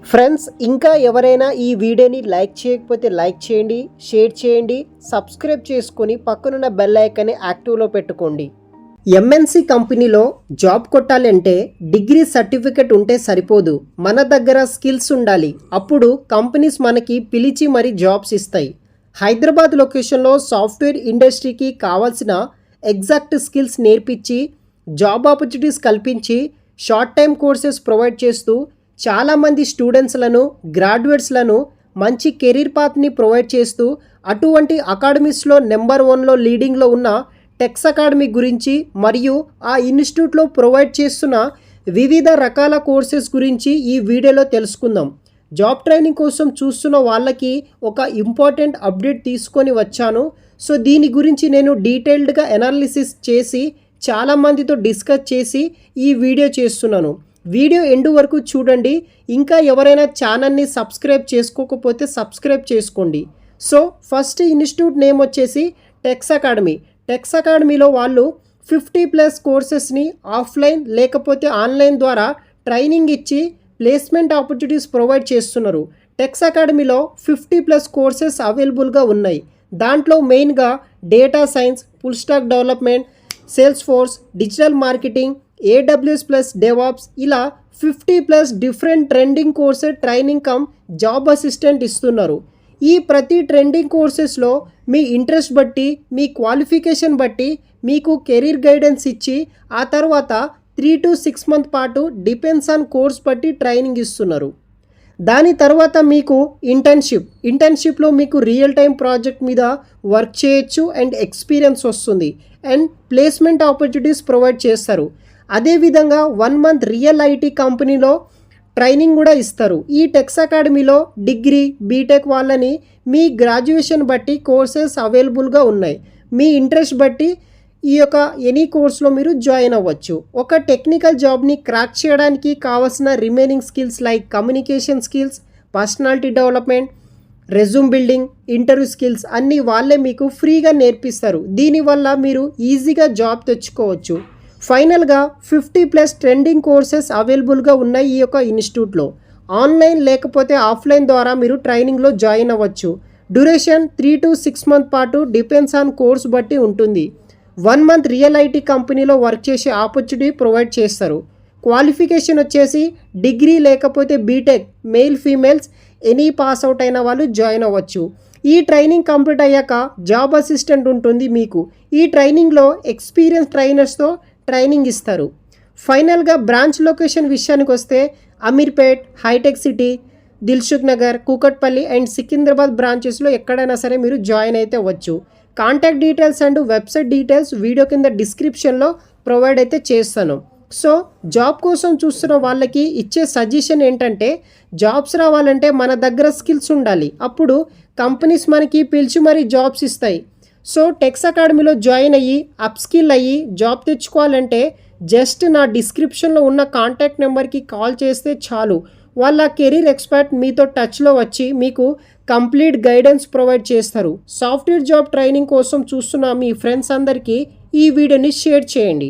Friends ఇంకా ఎవరైనా ఈ వీడియోని లైక్ చేయకపోతే లైక్ చేయండి, షేర్ చేయండి, సబ్స్క్రైబ్ చేసుకొని పక్కనున్న బెల్ ఐకాన్ని యాక్టివ్లో పెట్టుకోండి. ఎంఎన్సి కంపెనీలో జాబ్ కొట్టాలంటే డిగ్రీ సర్టిఫికెట్ ఉంటే సరిపోదు, మన దగ్గర స్కిల్స్ ఉండాలి. అప్పుడు కంపెనీస్ మనకి పిలిచి మరీ జాబ్స్ ఇస్తాయి. హైదరాబాద్ లొకేషన్లో సాఫ్ట్వేర్ ఇండస్ట్రీకి కావాల్సిన ఎగ్జాక్ట్ స్కిల్స్ నేర్పించి జాబ్ ఆపర్చునిటీస్ కల్పించి షార్ట్ టైం కోర్సెస్ ప్రొవైడ్ చేస్తూ చాలామంది స్టూడెంట్స్లను గ్రాడ్యుయేట్స్లను మంచి కెరీర్ పాత్ని ప్రొవైడ్ చేస్తూ అటువంటి అకాడమీస్లో నెంబర్ 1లో లీడింగ్లో ఉన్న టెక్స్ అకాడమీ గురించి మరియు ఆ ఇన్స్టిట్యూట్లో ప్రొవైడ్ చేస్తున్న వివిధ రకాల కోర్సెస్ గురించి ఈ వీడియోలో తెలుసుకుందాం. జాబ్ ట్రైనింగ్ కోసం చూస్తున్న వాళ్ళకి ఒక ఇంపార్టెంట్ అప్డేట్ తీసుకొని వచ్చాను. సో దీని గురించి నేను డీటెయిల్డ్గా అనాలిసిస్ చేసి చాలామందితో డిస్కస్ చేసి ఈ వీడియో చేస్తున్నాను. వీడియో ఎండ్ వరకు చూడండి. ఇంకా ఎవరైనా ఛానల్ని సబ్స్క్రైబ్ చేసుకోకపోతే సబ్స్క్రైబ్ చేసుకోండి. సో ఫస్ట్ ఇన్స్టిట్యూట్ నేమ్ వచ్చేసి టెక్స్ అకాడమీ. టెక్స్ అకాడమీలో వాళ్ళు 50+ కోర్సెస్ని ఆఫ్లైన్ లేకపోతే ఆన్లైన్ ద్వారా ట్రైనింగ్ ఇచ్చి ప్లేస్మెంట్ ఆపర్చునిటీస్ ప్రొవైడ్ చేస్తున్నారు. టెక్స్ అకాడమీలో 50+ కోర్సెస్ అవైలబుల్గా ఉన్నాయి. దాంట్లో మెయిన్గా data science, full stack development, sales force, digital marketing, AWS plus DevOps ఇలా 50+ different trending courses training come job assistant ఇస్తున్నారు. ఈ ప్రతి ట్రెండింగ్ కోర్సెస్లో మీ ఇంట్రెస్ట్ బట్టి, మీ క్వాలిఫికేషన్ బట్టి మీకు కెరీర్ గైడెన్స్ ఇచ్చి ఆ తర్వాత 3 to 6 months పాటు డిపెండ్స్ ఆన్ కోర్స్ బట్టి ట్రైనింగ్ ఇస్తున్నారు. దాని తర్వాత మీకు ఇంటర్న్షిప్లో మీకు రియల్ టైం ప్రాజెక్ట్ మీద వర్క్ చేయొచ్చు అండ్ ఎక్స్పీరియన్స్ వస్తుంది అండ్ ప్లేస్మెంట్ ఆపర్చునిటీస్ ప్రొవైడ్ చేస్తారు. అదేవిధంగా 1 month రియల్ ఐటీ కంపెనీలో ట్రైనింగ్ కూడా ఇస్తారు. ఈ టెక్స్ అకాడమీలో డిగ్రీ, బీటెక్ వాళ్ళని మీ గ్రాడ్యుయేషన్ బట్టి కోర్సెస్ అవైలబుల్గా ఉన్నాయి. మీ ఇంట్రెస్ట్ బట్టి ఈ యొక్క ఎనీ కోర్స్లో మీరు జాయిన్ అవ్వచ్చు. ఒక టెక్నికల్ జాబ్ని క్రాక్ చేయడానికి కావాల్సిన remaining skills like communication skills, personality development, resume building, interview skills అన్నీ వాళ్ళే మీకు ఫ్రీగా నేర్పిస్తారు. దీనివల్ల మీరు ఈజీగా జాబ్ తెచ్చుకోవచ్చు. ఫైనల్గా 50+ ట్రెండింగ్ కోర్సెస్ అవైలబుల్గా ఉన్నాయి ఈ యొక్క ఇన్స్టిట్యూట్లో. ఆన్లైన్ లేకపోతే ఆఫ్లైన్ ద్వారా మీరు ట్రైనింగ్లో జాయిన్ అవ్వచ్చు. డ్యూరేషన్ 3 to 6 months పాటు డిపెండ్స్ ఆన్ కోర్స్ బట్టి ఉంటుంది. 1 month రియల్ ఐటీ కంపెనీలో వర్క్ చేసే ఆపర్చునిటీ ప్రొవైడ్ చేస్తారు. క్వాలిఫికేషన్ వచ్చేసి డిగ్రీ లేకపోతే BTech, male females any pass out అయిన వాళ్ళు జాయిన్ అవ్వచ్చు. ఈ ట్రైనింగ్ కంప్లీట్ అయ్యాక జాబ్ అసిస్టెంట్ ఉంటుంది మీకు. ఈ ట్రైనింగ్లో ఎక్స్పీరియన్స్ ట్రైనర్స్తో ట్రైనింగ్ ఇస్తారు. ఫైనల్గా బ్రాంచ్ లొకేషన్ విషయానికి వస్తే అమీర్పేట్, హైటెక్ సిటీ, దిల్సుఖ్ నగర్, కూకట్పల్లి అండ్ సికింద్రాబాద్ బ్రాంచెస్లో ఎక్కడైనా సరే మీరు జాయిన్ అయితే అవ్వచ్చు. Contact details and website details video కింద డిస్క్రిప్షన్లో ప్రొవైడ్ అయితే చేస్తాను. సో జాబ్ కోసం చూస్తున్న వాళ్ళకి ఇచ్చే సజెషన్ ఏంటంటే జాబ్స్ రావాలంటే మన దగ్గర స్కిల్స్ ఉండాలి. అప్పుడు కంపెనీస్ మనకి పిలిచి మరీ జాబ్స్ ఇస్తాయి. సో టెక్స్ అకాడమీలో జాయిన్ అయ్యి అప్స్కిల్ అయ్యి జాబ్ తెచ్చుకోవాలంటే జస్ట్ నా డిస్క్రిప్షన్లో ఉన్న కాంటాక్ట్ నెంబర్కి కాల్ చేస్తే చాలు. వాళ్ళ కెరీర్ ఎక్స్పర్ట్ మీతో టచ్లో వచ్చి మీకు కంప్లీట్ గైడెన్స్ ప్రొవైడ్ చేస్తారు. సాఫ్ట్వేర్ జాబ్ ట్రైనింగ్ కోసం చూస్తున్న మీ ఫ్రెండ్స్ అందరికీ ఈ వీడియోని షేర్ చేయండి.